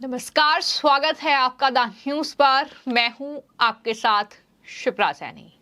नमस्कार, स्वागत है आपका द न्यूज पर। मैं हूं आपके साथ शिप्रा सैनी।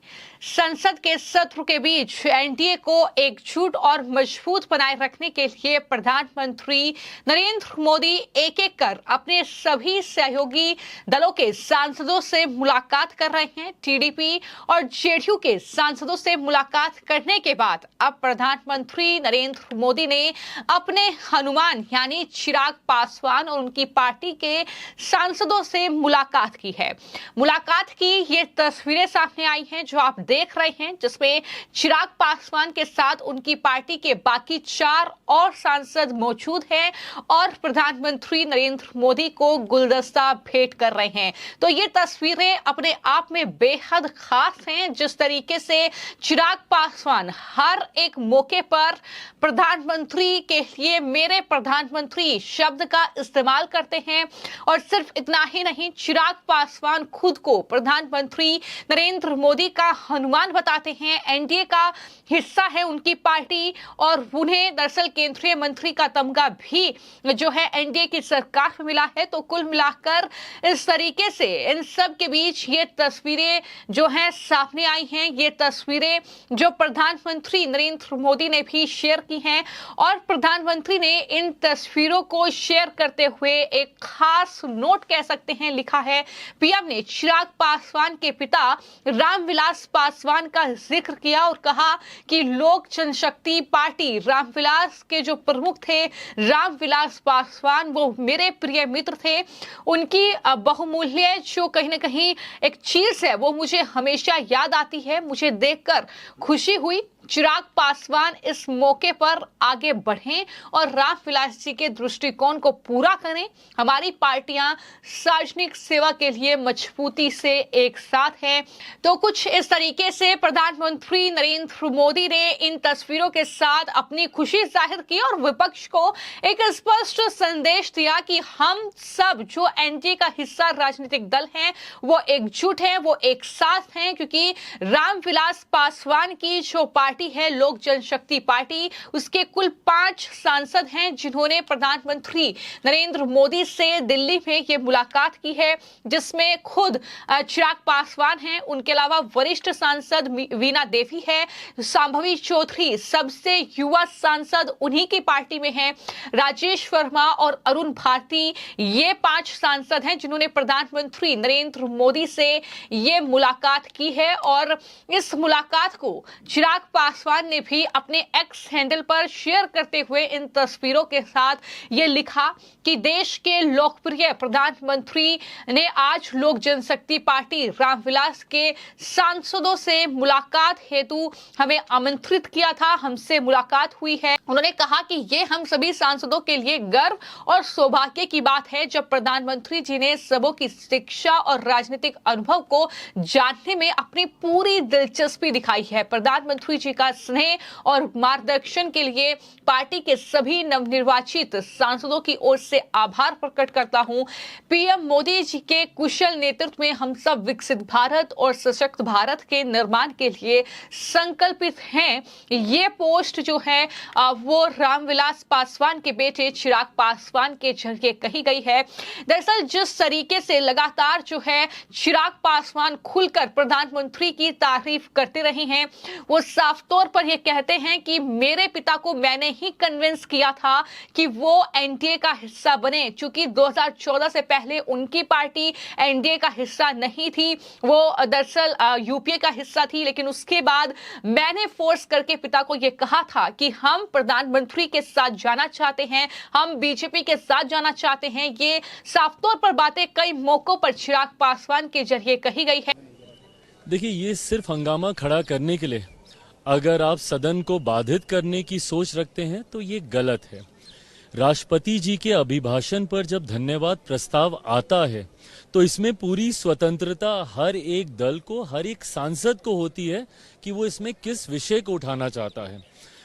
संसद के सत्र के बीच एनडीए को एकजुट और मजबूत बनाए रखने के लिए प्रधानमंत्री नरेंद्र मोदी एक एक कर अपने सभी सहयोगी दलों के सांसदों से मुलाकात कर रहे हैं। टीडीपी और जेडीयू के सांसदों से मुलाकात करने के बाद अब प्रधानमंत्री नरेंद्र मोदी ने अपने हनुमान यानी चिराग पासवान और उनकी पार्टी के सांसदों से मुलाकात की है। मुलाकात की ये तस्वीरें सामने आई हैं जो आप देख रहे हैं, जिसमें चिराग पासवान के साथ उनकी पार्टी के बाकी 4 और सांसद मौजूद हैं और प्रधानमंत्री नरेंद्र मोदी को गुलदस्ता भेंट कर रहे हैं। तो ये तस्वीरें अपने आप में बेहद खास हैं। जिस तरीके से चिराग पासवान हर एक मौके पर प्रधानमंत्री के लिए मेरे प्रधानमंत्री शब्द का इस्तेमाल करते हैं, और सिर्फ इतना ही नहीं, चिराग पासवान खुद को प्रधानमंत्री नरेंद्र मोदी का हनुमान बताते हैं। एनडीए का हिस्सा है उनकी पार्टी और उन्हें दरअसल केंद्रीय मंत्री का तमगा भी जो है एनडीए की सरकार में मिला है। तो कुल मिलाकर इस तरीके से इन सब के बीच ये तस्वीरें जो हैं सामने आई हैं। ये तस्वीरें जो प्रधानमंत्री नरेंद्र मोदी ने भी शेयर की हैं, और प्रधानमंत्री ने इन तस्वीरों को शेयर करते हुए एक खास नोट कह सकते हैं लिखा है। पीएम ने चिराग पासवान के पिता रामविलास पासवान का जिक्र किया और कहा कि लोक जनशक्ति पार्टी रामविलास के जो प्रमुख थे रामविलास पासवान, वो मेरे प्रिय मित्र थे। उनकी बहुमूल्य जो कहीं ना कहीं एक चीज है वो मुझे हमेशा याद आती है। मुझे देखकर खुशी हुई। चिराग पासवान इस मौके पर आगे बढ़ें और रामविलास जी के दृष्टिकोण को पूरा करें। हमारी पार्टियां सार्वजनिक सेवा के लिए मजबूती से एक साथ हैं। तो कुछ इस तरीके से प्रधानमंत्री नरेंद्र मोदी ने इन तस्वीरों के साथ अपनी खुशी जाहिर की और विपक्ष को एक स्पष्ट संदेश दिया कि हम सब जो एनडीए का हिस्सा राजनीतिक दल हैं वो एकजुट हैं, वो एक साथ हैं, क्योंकि रामविलास पासवान की जो पार्टी है लोक जनशक्ति पार्टी, उसके कुल 5 सांसद हैं जिन्होंने प्रधानमंत्री नरेंद्र मोदी से दिल्ली में ये मुलाकात की है, जिसमें खुद चिराग पासवान हैं। उनके अलावा वरिष्ठ सांसद वीणा देवी है, संभवी चौधरी सबसे युवा सांसद उन्हीं की पार्टी में है, राजेश वर्मा और अरुण भारती, ये 5 सांसद हैं जिन्होंने प्रधानमंत्री नरेंद्र मोदी से ये मुलाकात की है। और इस मुलाकात को चिराग पासवान ने भी अपने एक्स हैंडल पर शेयर करते हुए इन तस्वीरों के साथ ये लिखा कि देश के लोकप्रिय प्रधानमंत्री ने आज लोक जनशक्ति पार्टी रामविलास के सांसदों से मुलाकात हेतु हमें आमंत्रित किया था, हमसे मुलाकात हुई है। उन्होंने कहा कि ये हम सभी सांसदों के लिए गर्व और सौभाग्य की बात है जब प्रधानमंत्री जी ने सबों की शिक्षा और राजनीतिक अनुभव को जानने में अपनी पूरी दिलचस्पी दिखाई है। प्रधानमंत्री जी का स्नेह और मार्गदर्शन के लिए पार्टी के सभी नवनिर्वाचित सांसदों की ओर से आभार प्रकट करता हूं। पीएम मोदी जी के कुशल नेतृत्व में हम सब विकसित भारत और सशक्त भारत के निर्माण के लिए संकल्पित हैं। ये पोस्ट जो है वो रामविलास पासवान के बेटे चिराग पासवान के जरिए कही गई है। दरअसल जिस तरीके से लगातार जो है चिराग पासवान खुलकर प्रधानमंत्री की तारीफ करते रहे हैं, वो साफ तौर पर ये कहते हैं कि मेरे पिता को मैंने ही कन्विंस किया था कि वो एनडीए का हिस्सा बने, क्योंकि 2014 से पहले उनकी पार्टी एनडीए का हिस्सा नहीं थी, वो दरअसल यूपीए का हिस्सा थी। लेकिन उसके बाद मैंने फोर्स करके पिता को ये कहा था कि हम प्रधानमंत्री के साथ जाना चाहते हैं, हम बीजेपी के साथ जाना चाहते हैं। ये साफ तौर पर बातें कई मौकों पर चिराग पासवान के जरिए कही गई है। देखिए, ये सिर्फ हंगामा खड़ा करने के लिए अगर आप सदन को बाधित करने की सोच रखते हैं तो ये गलत है। राष्ट्रपति जी के अभिभाषण पर जब धन्यवाद प्रस्ताव आता है तो इसमें पूरी स्वतंत्रता हर एक दल को, हर एक सांसद को होती है कि वो इसमें किस विषय को उठाना चाहता है।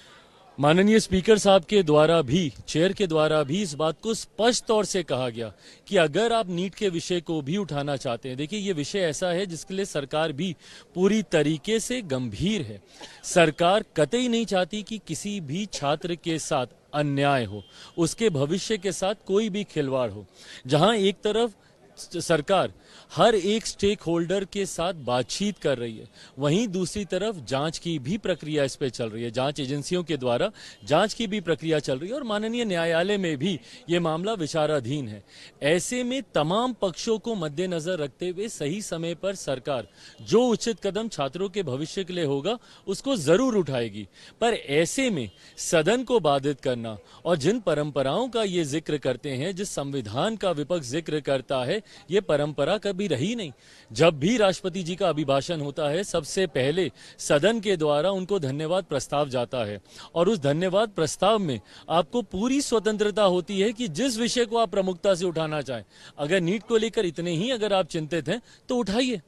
माननीय स्पीकर साहब के द्वारा भी, चेयर के द्वारा भी इस बात को स्पष्ट तौर से कहा गया कि अगर आप नीट के विषय को भी उठाना चाहते हैं, देखिए ये विषय ऐसा है जिसके लिए सरकार भी पूरी तरीके से गंभीर है। सरकार कतई नहीं चाहती कि किसी भी छात्र के साथ अन्याय हो, उसके भविष्य के साथ कोई भी खिलवाड़ हो। जहां एक तरफ सरकार हर एक स्टेक होल्डर के साथ बातचीत कर रही है, वहीं दूसरी तरफ जांच की भी प्रक्रिया इस पे चल रही है। जांच एजेंसियों के द्वारा जांच की भी प्रक्रिया चल रही है और माननीय न्यायालय में भी ये मामला विचाराधीन है। ऐसे में तमाम पक्षों को मद्देनजर रखते हुए सही समय पर सरकार जो उचित कदम छात्रों के भविष्य के लिए होगा उसको जरूर उठाएगी। पर ऐसे में सदन को बाधित करना और जिन परंपराओं का ये जिक्र करते हैं, जिस संविधान का विपक्ष जिक्र करता है, ये परंपरा कभी रही नहीं। जब भी राष्ट्रपति जी का अभिभाषण होता है, सबसे पहले सदन के द्वारा उनको धन्यवाद प्रस्ताव जाता है और उस धन्यवाद प्रस्ताव में आपको पूरी स्वतंत्रता होती है कि जिस विषय को आप प्रमुखता से उठाना चाहें। अगर नीट को लेकर इतने ही अगर आप चिंतित हैं तो उठाइए।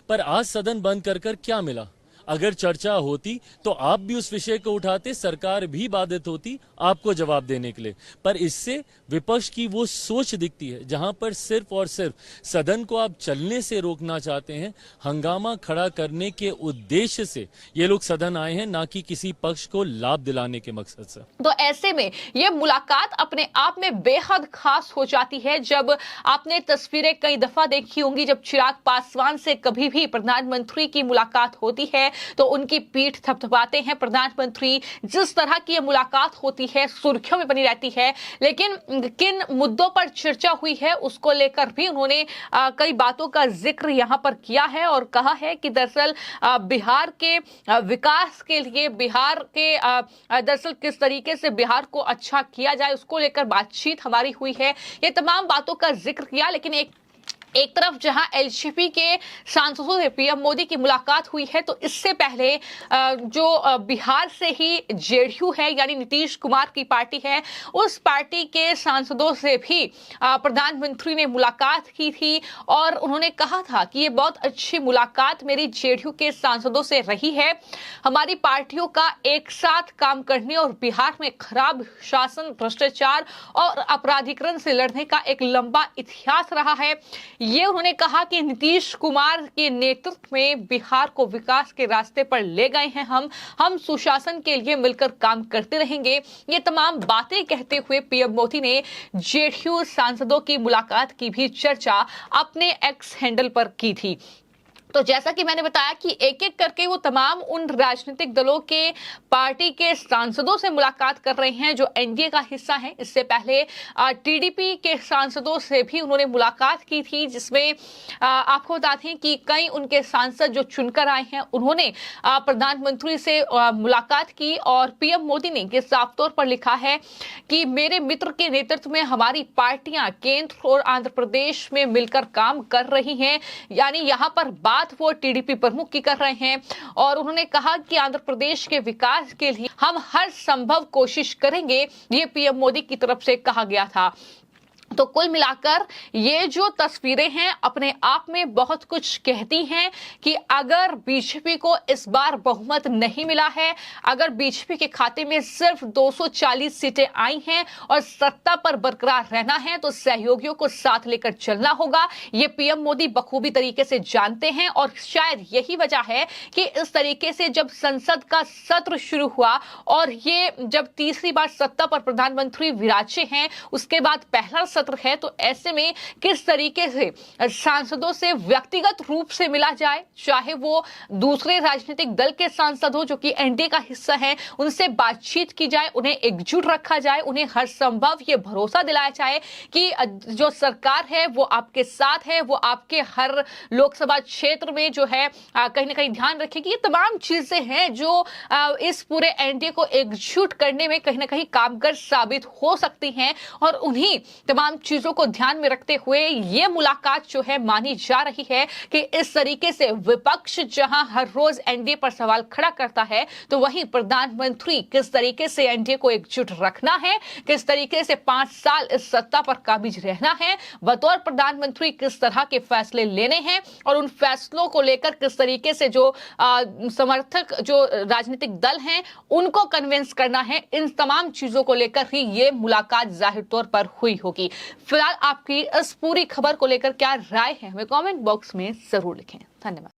पर आज सदन बंद कर कर क्या मिला? अगर चर्चा होती तो आप भी उस विषय को उठाते, सरकार भी बाधित होती आपको जवाब देने के लिए। पर इससे विपक्ष की वो सोच दिखती है जहां पर सिर्फ और सिर्फ सदन को आप चलने से रोकना चाहते हैं। हंगामा खड़ा करने के उद्देश्य से ये लोग सदन आए हैं, ना कि किसी पक्ष को लाभ दिलाने के मकसद से। तो ऐसे में यह मुलाकात अपने आप में बेहद खास हो जाती है। जब आपने तस्वीरें कई दफा देखी होंगी, जब चिराग पासवान से कभी भी प्रधानमंत्री की मुलाकात होती है तो उनकी पीठ थपथपाते हैं प्रधानमंत्री। जिस तरह की यह मुलाकात होती है सुर्खियों में बनी रहती है। लेकिन किन मुद्दों पर चर्चा हुई है उसको लेकर भी उन्होंने कई बातों का जिक्र यहां पर किया है और कहा है कि दरअसल बिहार के विकास के लिए, बिहार के दरअसल किस तरीके से बिहार को अच्छा किया जाए उसको लेकर बातचीत हमारी हुई है। ये तमाम बातों का जिक्र किया। लेकिन एक तरफ जहां एलजेपी के सांसदों से पीएम मोदी की मुलाकात हुई है, तो इससे पहले जो बिहार से ही जेडीयू है यानी नीतीश कुमार की पार्टी है, उस पार्टी के सांसदों से भी प्रधानमंत्री ने मुलाकात की थी और उन्होंने कहा था कि ये बहुत अच्छी मुलाकात मेरी जेडीयू के सांसदों से रही है। हमारी पार्टियों का एक साथ काम करने और बिहार में खराब शासन, भ्रष्टाचार और अपराधीकरण से लड़ने का एक लंबा इतिहास रहा है। ये उन्होंने कहा कि नीतीश कुमार के नेतृत्व में बिहार को विकास के रास्ते पर ले गए हैं। हम सुशासन के लिए मिलकर काम करते रहेंगे। ये तमाम बातें कहते हुए पीएम मोदी ने जेडीयू सांसदों की मुलाकात की भी चर्चा अपने एक्स हैंडल पर की थी। तो जैसा कि मैंने बताया कि एक एक करके वो तमाम उन राजनीतिक दलों के पार्टी के सांसदों से मुलाकात कर रहे हैं जो एनडीए का हिस्सा है। इससे पहले टीडीपी के सांसदों से भी उन्होंने मुलाकात की थी, जिसमें आपको बता दें कि कई उनके सांसद जो चुनकर आए हैं उन्होंने प्रधानमंत्री से मुलाकात की और पीएम मोदी ने ये साफ तौर पर लिखा है कि मेरे मित्र के नेतृत्व में हमारी पार्टियां केंद्र और आंध्र प्रदेश में मिलकर काम कर रही हैं। यानी यहाँ पर बात वो टीडीपी प्रमुख की कर रहे हैं और उन्होंने कहा कि आंध्र प्रदेश के विकास के लिए हम हर संभव कोशिश करेंगे। ये पीएम मोदी की तरफ से कहा गया था। तो कुल मिलाकर ये जो तस्वीरें हैं अपने आप में बहुत कुछ कहती हैं कि अगर बीजेपी को इस बार बहुमत नहीं मिला है, अगर बीजेपी के खाते में सिर्फ 240 सीटें आई हैं और सत्ता पर बरकरार रहना है तो सहयोगियों को साथ लेकर चलना होगा। ये पीएम मोदी बखूबी तरीके से जानते हैं और शायद यही वजह है कि इस तरीके से जब संसद का सत्र शुरू हुआ और ये जब तीसरी बार सत्ता पर प्रधानमंत्री विराजे हैं, उसके बाद पहला सत्र है, तो ऐसे में किस तरीके से सांसदों से व्यक्तिगत रूप से मिला जाए, चाहे वो दूसरे राजनीतिक दल के सांसद हो जो कि एनडीए का हिस्सा है, उनसे बातचीत की जाए, उन्हें एकजुट रखा जाए, उन्हें हर संभव ये भरोसा दिलाया जाए कि जो सरकार है वो आपके साथ है, वो आपके हर लोकसभा क्षेत्र में जो है कहीं ना कहीं ध्यान रखेगी। ये तमाम चीजें हैं जो इस पूरे एनडीए को एकजुट करने में कहीं ना कहीं कारगर साबित हो सकती हैं और उन्हीं तमाम चीजों को ध्यान में रखते हुए ये मुलाकात जो है मानी जा रही है कि इस तरीके से विपक्ष जहां हर रोज एनडीए पर सवाल खड़ा करता है, तो वहीं प्रधानमंत्री किस तरीके से एनडीए को एकजुट रखना है, किस तरीके से 5 साल इस सत्ता पर काबिज रहना है, बतौर प्रधानमंत्री किस तरह के फैसले लेने हैं और उन फैसलों को लेकर किस तरीके से जो समर्थक जो राजनीतिक दल हैं उनको कन्विंस करना है, इन तमाम चीजों को लेकर ही ये मुलाकात जाहिर तौर पर हुई होगी। फिलहाल आपकी इस पूरी खबर को लेकर क्या राय है हमें कमेंट बॉक्स में जरूर लिखें। धन्यवाद।